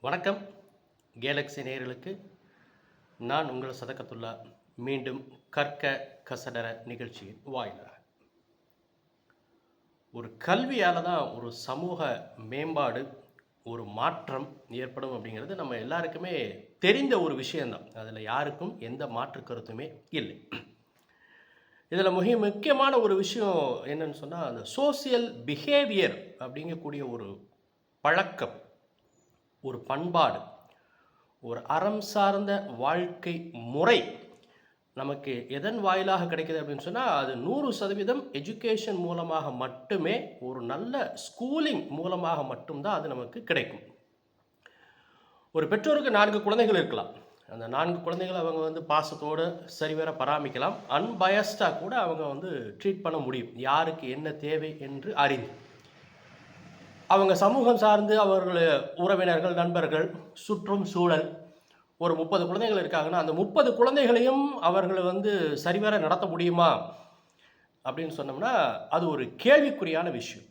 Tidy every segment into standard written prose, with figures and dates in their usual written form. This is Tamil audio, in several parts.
வணக்கம் கேலக்ஸி நேயர்களுக்கு. நான் உங்கள் சதகத்துல்லா. மீண்டும் கற்க கசடர நிகழ்ச்சியின் வாயிலாக ஒரு கல்வியால் தான் ஒரு சமூக மேம்பாடு, ஒரு மாற்றம் ஏற்படும் அப்படிங்கிறது நம்ம எல்லாருக்குமே தெரிந்த ஒரு விஷயந்தான். அதில் யாருக்கும் எந்த மாற்று கருத்துமே இல்லை. இதில் மிக முக்கியமான ஒரு விஷயம் என்னன்னு சொன்னால், அந்த சோசியல் பிஹேவியர் அப்படிங்கக்கூடிய ஒரு பழக்கம், ஒரு பண்பாடு, ஒரு அறம் சார்ந்த வாழ்க்கை முறை நமக்கு எதன் வாயிலாக கிடைக்குது அப்படின்னு சொன்னால், அது 100% எஜுகேஷன் மூலமாக மட்டுமே, ஒரு நல்ல ஸ்கூலிங் மூலமாக மட்டும்தான் அது நமக்கு கிடைக்கும். ஒரு பெற்றோருக்கு 4 குழந்தைகள் இருக்கலாம். அந்த 4 குழந்தைகள் அவங்க பாசத்தோடு சரிவர பராமரிக்கலாம். அன்பயஸ்டாக கூட அவங்க ட்ரீட் பண்ண முடியும், யாருக்கு என்ன தேவை என்று அறிந்து. அவங்க சமூகம் சார்ந்து அவர்கள் உறவினர்கள், நண்பர்கள், சுற்றும் சூழல், ஒரு 30 குழந்தைகள் இருக்காங்கன்னா, அந்த 30 குழந்தைகளையும் அவர்கள் சரிவர நடத்த முடியுமா அப்படின்னு சொன்னோம்னா, அது ஒரு கேள்விக்குறியான விஷயம்.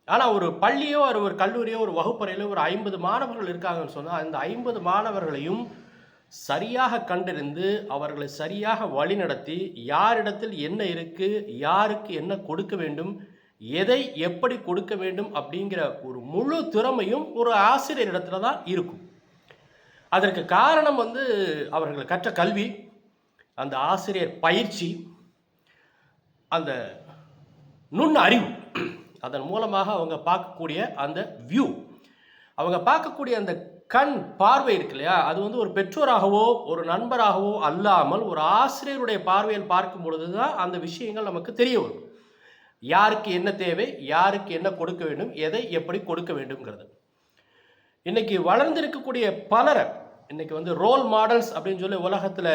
ஆனால் ஒரு பள்ளியோ ஒரு கல்லூரியோ ஒரு வகுப்பறையிலோ ஒரு 50 மாணவர்கள் இருக்காங்கன்னு சொன்னால், அந்த 50 மாணவர்களையும் சரியாக கண்டறிந்து அவர்களை சரியாக வழிநடத்தி, யாரிடத்தில் என்ன இருக்குது, யாருக்கு என்ன கொடுக்க வேண்டும், எதை எப்படி கொடுக்க வேண்டும் அப்படிங்கிற ஒரு முழு திறமையும் ஒரு ஆசிரியரிடத்துல தான் இருக்கும். அதற்கு காரணம் அவர்கள் கற்ற கல்வி, அந்த ஆசிரியர் பயிற்சி, அந்த நுண் அறிவு, அதன் மூலமாக அவங்க பார்க்கக்கூடிய அந்த வியூ, அவங்க பார்க்கக்கூடிய அந்த கண் பார்வை இருக்கு இல்லையா, அது ஒரு பெற்றோராகவோ ஒரு நண்பராகவோ அல்லாமல் ஒரு ஆசிரியருடைய பார்வையில் பார்க்கும் பொழுது தான் அந்த விஷயங்கள் நமக்கு தெரிய வரும். யாருக்கு என்ன தேவை, யாருக்கு என்ன கொடுக்க வேண்டும், எதை எப்படி கொடுக்க வேண்டும்ங்கிறது. இன்னைக்கு வளர்ந்திருக்கக்கூடிய பலரை இன்னைக்கு ரோல் மாடல்ஸ் அப்படின்னு சொல்லி உலகத்தில்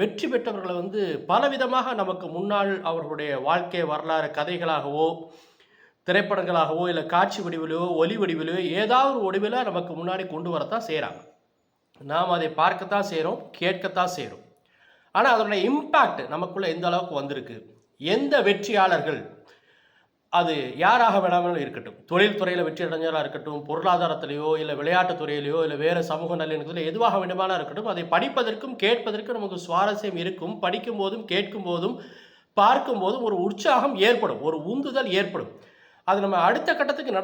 வெற்றி பெற்றவர்களை பலவிதமாக நமக்கு முன்னால் அவர்களுடைய வாழ்க்கை வரலாறு கதைகளாகவோ, திரைப்படங்களாகவோ, இல்லை காட்சி வடிவிலோ, ஒலி வடிவிலோ, ஏதாவது ஒரு வடிவில் நமக்கு முன்னாடி கொண்டு வரத்தான் செய்கிறாங்க. நாம் அதை பார்க்கத்தான் செய்கிறோம், கேட்கத்தான் செய்கிறோம். ஆனால் அதனுடைய இம்பேக்ட் நமக்குள்ளே எந்த அளவுக்கு வந்திருக்கு, எந்த வெற்றியாளர்கள், அது யாராக வேணாலும் இருக்கட்டும், தொழில்துறையில் வெற்றி அடைஞ்சவராக இருக்கட்டும், பொருளாதாரத்திலேயோ இல்லை விளையாட்டுத் துறையிலையோ இல்லை வேறு சமூக நல்லிணக்கத்தில் எதுவாக வேண்டுமானால் இருக்கட்டும், அதை படிப்பதற்கும் கேட்பதற்கும் நமக்கு சுவாரஸ்யம் இருக்கும். படிக்கும் போதும் கேட்கும் போதும் பார்க்கும் போதும் ஒரு உற்சாகம் ஏற்படும், ஒரு உந்துதல் ஏற்படும். அது நம்ம அடுத்த கட்டத்துக்கு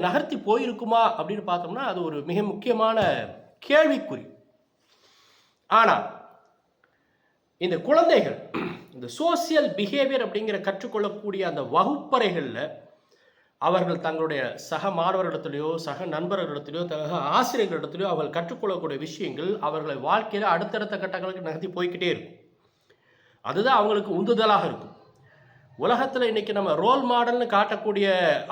நகர்த்தி போயிருக்குமா அப்படின்னு பார்த்தோம்னா, அது ஒரு மிக முக்கியமான கேள்விக்குறி. ஆனால் இந்த குழந்தைகள் இந்த சோசியல் பிஹேவியர் அப்படிங்கிற கற்றுக்கொள்ளக்கூடிய அந்த வகுப்பறைகளில் அவர்கள் தங்களுடைய சக மாணவர்களிடத்திலையோ, சக நண்பர்களிடத்திலையோ, சக ஆசிரியர்களிடத்திலையோ அவர்கள் கற்றுக்கொள்ளக்கூடிய விஷயங்கள் அவர்களை வாழ்க்கையில் அடுத்தடுத்த கட்டங்களுக்கு நகர்த்தி போய்கிட்டே இருக்கும். அதுதான் அவங்களுக்கு உந்துதலாக இருக்கும். உலகத்தில் இன்னைக்கு நம்ம ரோல் மாடல்னு காட்டக்கூடிய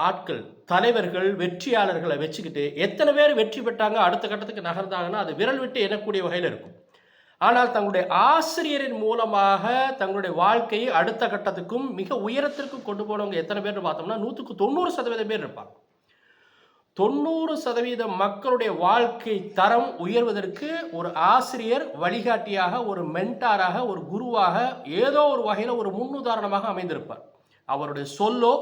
ஆட்கள், தலைவர்கள், வெற்றியாளர்களை வச்சுக்கிட்டு எத்தனை பேர் வெற்றி பெற்றாங்க, அடுத்த கட்டத்துக்கு நகர்ந்தாங்கன்னா அது விரல் விட்டு எண்ணக்கூடிய வகையில் இருக்கும். ஆனால் தங்களுடைய ஆசிரியரின் மூலமாக தங்களுடைய வாழ்க்கையை அடுத்த கட்டத்துக்கும் மிக உயரத்திற்கும் கொண்டு போனவங்க எத்தனை பேர் பார்த்தோம்னா 100% பேர் இருப்பாங்க. 90% மக்களுடைய வாழ்க்கை தரம் உயர்வதற்கு ஒரு ஆசிரியர் வழிகாட்டியாக, ஒரு மென்டாராக, ஒரு குருவாக, ஏதோ ஒரு வகையில் ஒரு முன்னுதாரணமாக அமைந்திருப்பார். அவருடைய சொல்லோ,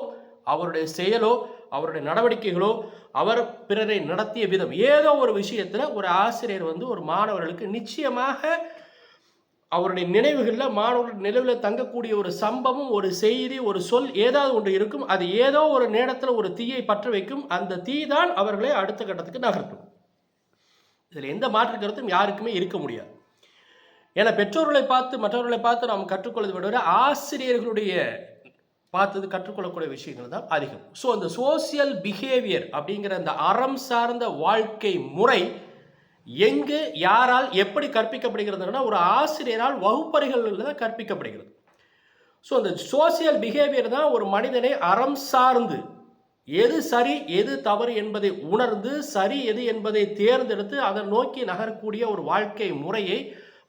அவருடைய செயலோ, அவருடைய நடவடிக்கைகளோ, அவர் பிறரை நடத்திய விதம், ஏதோ ஒரு விஷயத்தில் ஒரு ஆசிரியர் ஒரு மாணவர்களுக்கு நிச்சயமாக அவருடைய நினைவுகளில், மாணவர்கள் நினைவில் தங்கக்கூடிய ஒரு சம்பவம், ஒரு செய்தி, ஒரு சொல் ஏதாவது ஒன்று இருக்கும். அது ஏதோ ஒரு நேரத்தில் ஒரு தீயை பற்ற வைக்கும். அந்த தீ தான் அவர்களை அடுத்த கட்டத்துக்கு நகர்த்தும். இதில் எந்த மாற்று கருத்தும் யாருக்குமே இருக்க முடியாது. ஏன்னா பெற்றோர்களை பார்த்து மற்றவர்களை பார்த்து நாம் கற்றுக்கொள்வதை விட ஆசிரியர்களுடைய பார்த்தது கற்றுக்கொள்ளக்கூடிய விஷயங்கள் தான் அதிகம். ஸோ அந்த சோசியல் பிஹேவியர் அப்படிங்கிற அந்த அறம் சார்ந்த வாழ்க்கை முறை எங்கு, யாரால், எப்படி கற்பிக்கப்படுகிறதுனா ஒரு ஆசிரியரால் வகுப்பறைகளில் தான் கற்பிக்கப்படுகிறது. ஸோ அந்த சோசியல் பிஹேவியர் தான் ஒரு மனிதனை அறம் சார்ந்து எது சரி எது தவறு என்பதை உணர்ந்து, சரி எது என்பதை தேர்ந்தெடுத்து அதை நோக்கி நகரக்கூடிய ஒரு வாழ்க்கை முறையை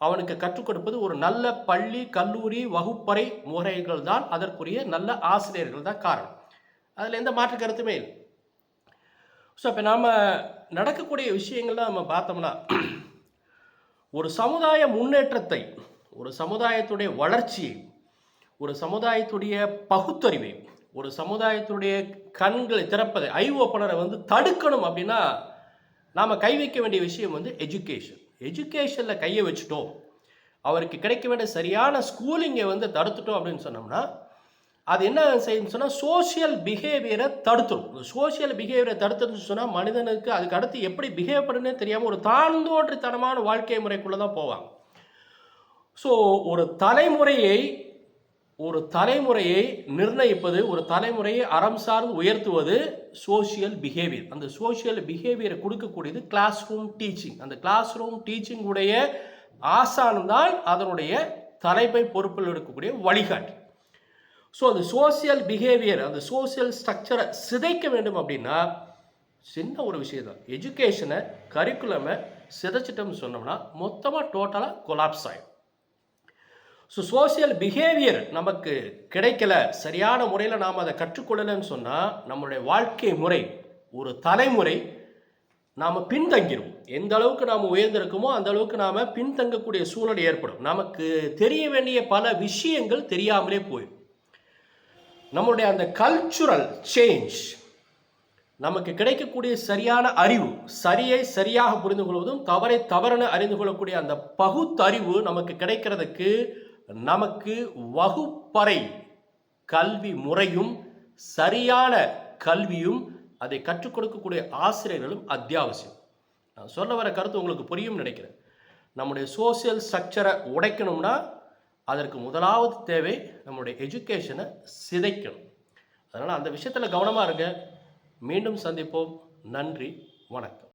அவனுக்கு கற்றுக் கொடுப்பது ஒரு நல்ல பள்ளி, கல்லூரி, வகுப்பறை முறைகள் தான். அதற்குரிய நல்ல ஆசிரியர்கள் தான் காரணம். அதில் எந்த மாற்று கருத்துமே இல்லை. ஸோ இப்போ நாம் நடக்கக்கூடிய விஷயங்கள்லாம் நம்ம பார்த்தோம்னா, ஒரு சமுதாய முன்னேற்றத்தை, ஒரு சமுதாயத்துடைய வளர்ச்சியை, ஒரு சமுதாயத்துடைய பகுத்தறிவை, ஒரு சமுதாயத்துடைய கண்களை திறப்பதை, ஐ ஓப்பனரை தடுக்கணும் அப்படின்னா நாம் கை வைக்க வேண்டிய விஷயம் வந்து எஜுகேஷன். எஜுகேஷனில் கையை வச்சுட்டோம், அவருக்கு கிடைக்க வேண்டிய சரியான ஸ்கூலிங்கை வந்து தடுத்துட்டோம் அப்படின்னு சொன்னோம்னா அது என்ன செய்யுன்னு சொன்னால் சோஷியல் பிஹேவியரை தடுத்துடும். சோஷியல் பிஹேவியரை தடுத்துன்னு சொன்னால் மனிதனுக்கு அதுக்கு அடுத்து எப்படி பிஹேவ் பண்ணுன்னே தெரியாமல் ஒரு தாழ்ந்தோன்றித்தனமான வாழ்க்கை முறைக்குள்ளே தான் போவாங்க. ஸோ ஒரு தலைமுறையை நிர்ணயிப்பது, ஒரு தலைமுறையை அறம் சார்ந்து உயர்த்துவது சோஷியல் பிஹேவியர். அந்த சோஷியல் பிஹேவியரை கொடுக்கக்கூடியது கிளாஸ் ரூம் டீச்சிங். அந்த கிளாஸ் ரூம் டீச்சிங் உடைய ஆசான் தான் அதனுடைய தலைமை பொறுப்பில் இருக்கக்கூடிய வழிகாட்டி. ஸோ அந்த சோசியல் பிஹேவியர், அந்த சோசியல் ஸ்ட்ரக்சரை சிதைக்க வேண்டும் அப்படின்னா சின்ன ஒரு விஷயம் தான், எஜுகேஷனை கரிக்குலமை சிதைச்சிட்டோம்னு சொன்னோம்னா மொத்தமாக டோட்டலாக கொலாப்ஸ் ஆகிடும். ஸோ சோசியல் பிஹேவியர் நமக்கு கிடைக்கல, சரியான முறையில் நாம் அதை கற்றுக்கொள்ளலைன்னு சொன்னால் நம்மளுடைய வாழ்க்கை முறை, ஒரு தலைமுறை நாம் பின்தங்கிடும். எந்த அளவுக்கு நாம் உயர்ந்திருக்குமோ அந்த அளவுக்கு நாம் பின்தங்கக்கூடிய சூழல் ஏற்படும். நமக்கு தெரிய வேண்டிய பல விஷயங்கள் தெரியாமலே போயிடும். நம்முடைய அந்த கல்ச்சுரல் சேஞ்ச், நமக்கு கிடைக்கக்கூடிய சரியான அறிவு, சரியை சரியாக புரிந்து கொள்வதும் தவறை தவறென அறிந்து கொள்ளக்கூடிய அந்த பகுத்தறிவு நமக்கு கிடைக்கிறதுக்கு நமக்கு வகுப்பறை கல்வி முறையும் சரியான கல்வியும் அதை கற்றுக் கொடுக்கக்கூடிய ஆசிரியர்களும் அத்தியாவசியம். நான் சொல்ல வர கருத்து உங்களுக்கு புரியும் நினைக்கிறேன். நம்முடைய சோசியல் ஸ்ட்ரக்சரை உடைக்கணும்னா அதற்கு முதலாவது தேவை நம்முடைய எஜுகேஷனை சிதைக்கணும். அதனால் அந்த விஷயத்தில் கவனமாக இருங்க. மீண்டும் சந்திப்போம். நன்றி, வணக்கம்.